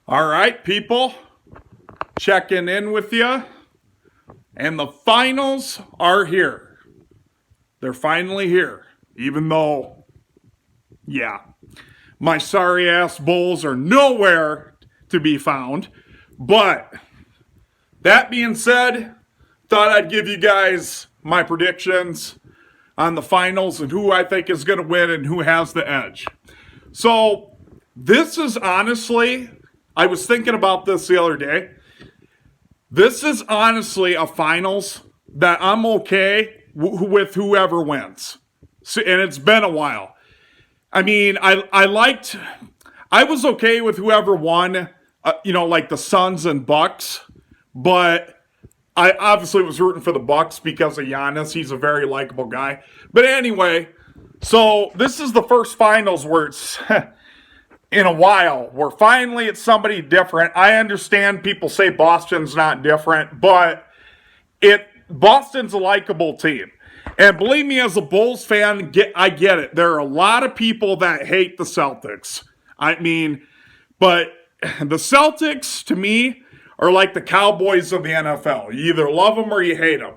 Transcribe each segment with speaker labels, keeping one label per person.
Speaker 1: All right, people, checking in with you. And the finals are here. They're finally here. Even though, my sorry ass Bulls are nowhere to be found. But that being said, thought I'd give you guys my predictions on the finals and who I think is going to win and who has the edge. So, this is honestly, I was thinking about this the other day. This is honestly a finals that I'm okay with whoever wins. So, and it's been a while. I mean, I was okay with whoever won, like the Suns and Bucks, but I obviously was rooting for the Bucks because of Giannis. He's a very likable guy. But anyway, so this is the first finals where it's in a while where finally it's somebody different. I understand people say Boston's not different, but Boston's a likable team. And believe me, as a Bulls fan, I get it. There are a lot of people that hate the Celtics. But the Celtics, to me, are like the Cowboys of the NFL. You either love them or you hate them.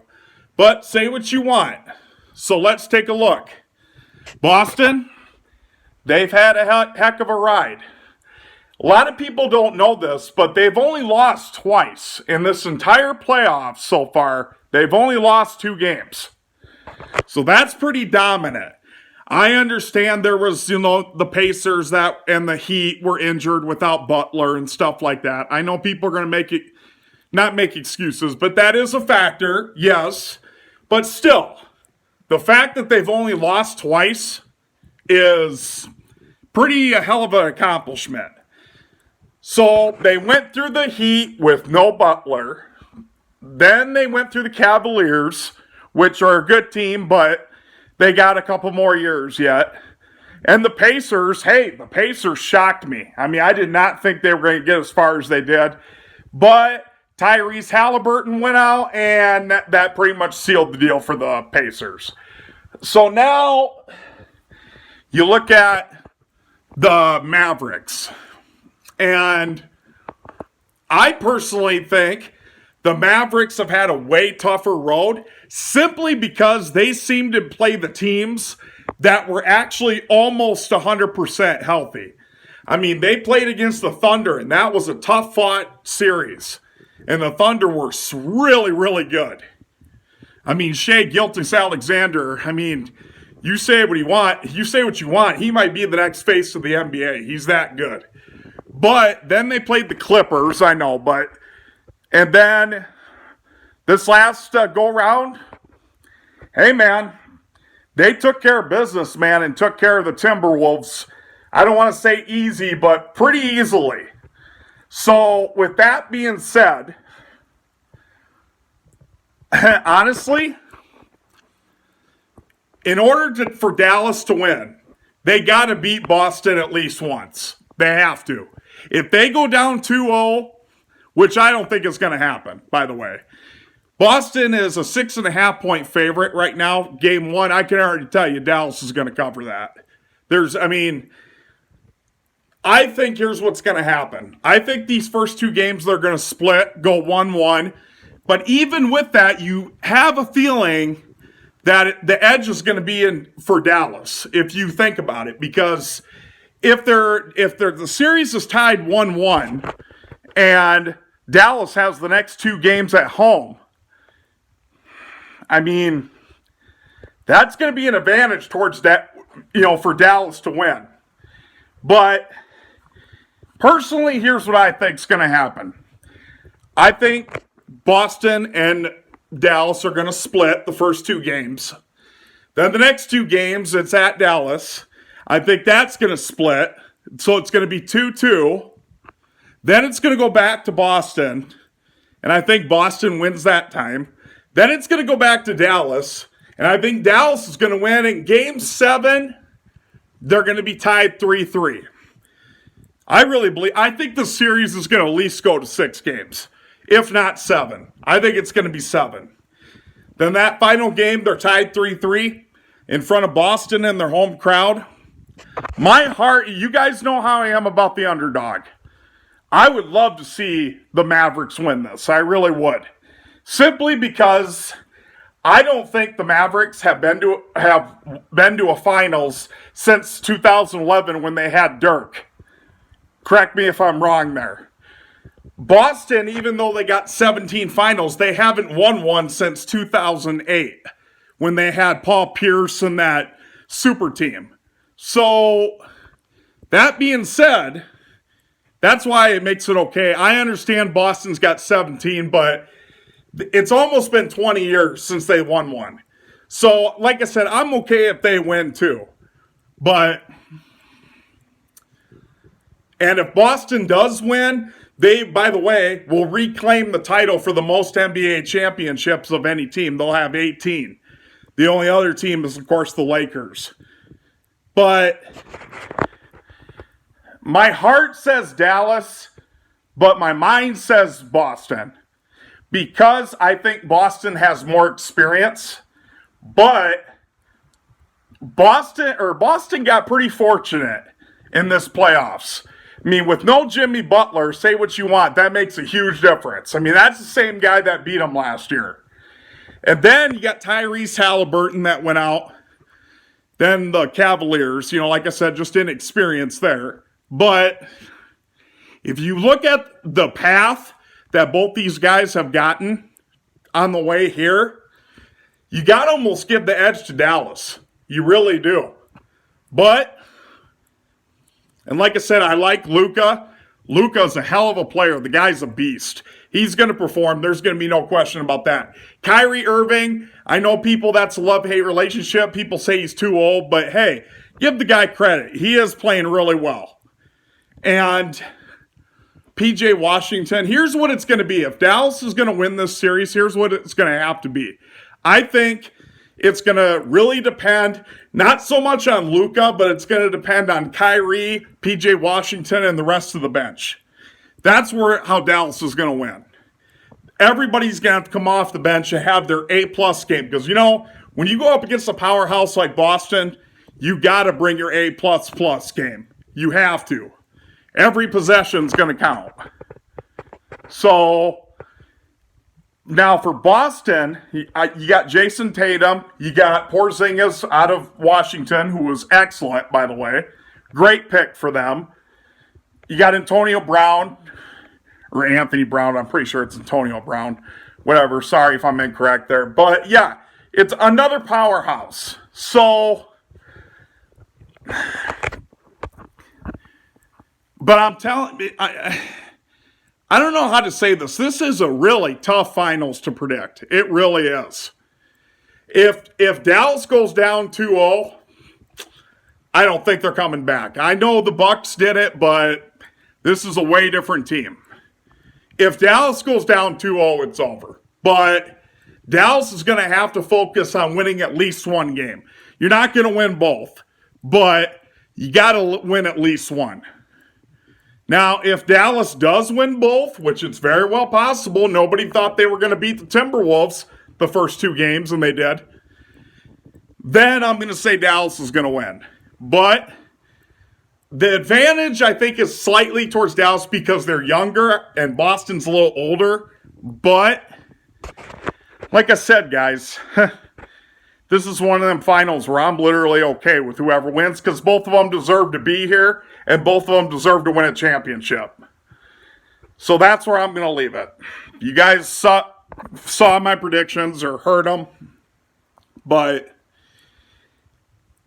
Speaker 1: But say what you want. So let's take a look. Boston, they've had a heck of a ride. A lot of people don't know this, but they've only lost twice. In this entire playoffs so far, they've only lost 2 games. So that's pretty dominant. I understand there was, the Pacers and the Heat were injured without Butler and stuff like that. I know people are going to not make excuses, but that is a factor, yes. But still, the fact that they've only lost twice is pretty a hell of an accomplishment. So they went through the Heat with no Butler. Then they went through the Cavaliers, which are a good team, but they got a couple more years yet. And the Pacers, the Pacers shocked me. I did not think they were going to get as far as they did. But Tyrese Halliburton went out, and that pretty much sealed the deal for the Pacers. So now you look at the Mavericks. And I personally think the Mavericks have had a way tougher road simply because they seem to play the teams that were actually almost 100% healthy. They played against the Thunder, and that was a tough-fought series. And the Thunder were really, really good. Shai Gilgeous-Alexander, you say what you want. He might be the next face of the NBA. He's that good. But then they played the Clippers, I know, and then this last go-round, hey, man, they took care of business, man, and took care of the Timberwolves. I don't want to say easy, but pretty easily. So, with that being said, honestly, in order for Dallas to win, they got to beat Boston at least once. They have to. If they go down 2-0, which I don't think is going to happen, by the way. Boston is a 6.5-point favorite right now. Game 1, I can already tell you Dallas is going to cover that. I think here's what's going to happen. I think these first 2 games they're going to split, go 1-1. But even with that, you have a feeling that the edge is going to be in for Dallas, if you think about it. Because if the series is tied 1-1 and Dallas has the next 2 games at home, that's going to be an advantage towards that, for Dallas to win. But personally, here's what I think is going to happen. I think Boston and Dallas are going to split the first 2 games. Then the next 2 games, it's at Dallas. I think that's going to split. So it's going to be 2-2. Then it's going to go back to Boston. And I think Boston wins that time. Then it's going to go back to Dallas. And I think Dallas is going to win. In Game 7, they're going to be tied 3-3. I think the series is going to at least go to 6 games. If not 7. I think it's going to be 7. Then that final game, they're tied 3-3 in front of Boston and their home crowd. My heart, you guys know how I am about the underdog. I would love to see the Mavericks win this. I really would. Simply because I don't think the Mavericks have been to a finals since 2011 when they had Dirk. Correct me if I'm wrong there. Boston, even though they got 17 finals, they haven't won one since 2008 when they had Paul Pierce and that super team. So, that being said, that's why it makes it okay. I understand Boston's got 17, but it's almost been 20 years since they won one. So, like I said, I'm okay if they win too. And if Boston does win, they, by the way, will reclaim the title for the most NBA championships of any team. They'll have 18. The only other team is, of course, the Lakers. But my heart says Dallas, but my mind says Boston. Because I think Boston has more experience. But Boston got pretty fortunate in this playoffs. I mean, with no Jimmy Butler, say what you want, that makes a huge difference. I mean, that's the same guy that beat him last year. And then you got Tyrese Halliburton that went out. Then the Cavaliers, like I said, just inexperience there. But if you look at the path that both these guys have gotten on the way here, you got to almost give the edge to Dallas. You really do. And like I said, I like Luka. Luka's a hell of a player. The guy's a beast. He's going to perform. There's going to be no question about that. Kyrie Irving, I know people, that's a love-hate relationship. People say he's too old, but hey, give the guy credit. He is playing really well. And PJ Washington, here's what it's going to be. If Dallas is going to win this series, here's what it's going to have to be. I think it's going to really depend, not so much on Luka, but it's going to depend on Kyrie, PJ Washington, and the rest of the bench. That's how Dallas is going to win. Everybody's going to have to come off the bench and have their A-plus game. Because, when you go up against a powerhouse like Boston, you got to bring your A++ game. You have to. Every possession's going to count. So, now for Boston, you got Jason Tatum. You got Porzingis out of Washington, who was excellent, by the way. Great pick for them. You got Antonio Brown, or Anthony Brown. I'm pretty sure it's Antonio Brown. Whatever. Sorry if I'm incorrect there. But, yeah, it's another powerhouse. So, but I'm telling you, I don't know how to say this. This is a really tough finals to predict. It really is. If Dallas goes down 2-0, I don't think they're coming back. I know the Bucks did it, but this is a way different team. If Dallas goes down 2-0, it's over. But Dallas is going to have to focus on winning at least one game. You're not going to win both, but you got to win at least one. Now, if Dallas does win both, which it's very well possible, nobody thought they were going to beat the Timberwolves the first two games, and they did, then I'm going to say Dallas is going to win. But the advantage, I think, is slightly towards Dallas because they're younger and Boston's a little older. But, like I said, guys, this is one of them finals where I'm literally okay with whoever wins because both of them deserve to be here and both of them deserve to win a championship. So that's where I'm going to leave it. You guys saw my predictions or heard them, but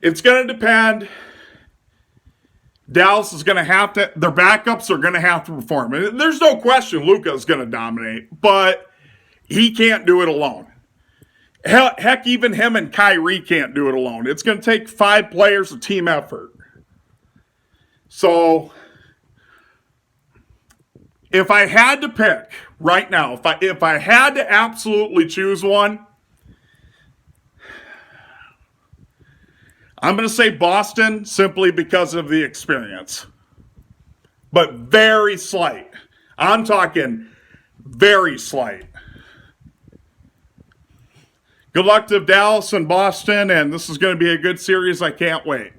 Speaker 1: it's going to depend. Dallas is going to have to, their backups are going to have to perform. And there's no question Luka is going to dominate, but he can't do it alone. Heck, even him and Kyrie can't do it alone. It's going to take 5 players, a team effort. So, if I had to pick right now, if I had to absolutely choose one, I'm going to say Boston simply because of the experience. But very slight. I'm talking very slight. Good luck to Dallas and Boston, and this is going to be a good series. I can't wait.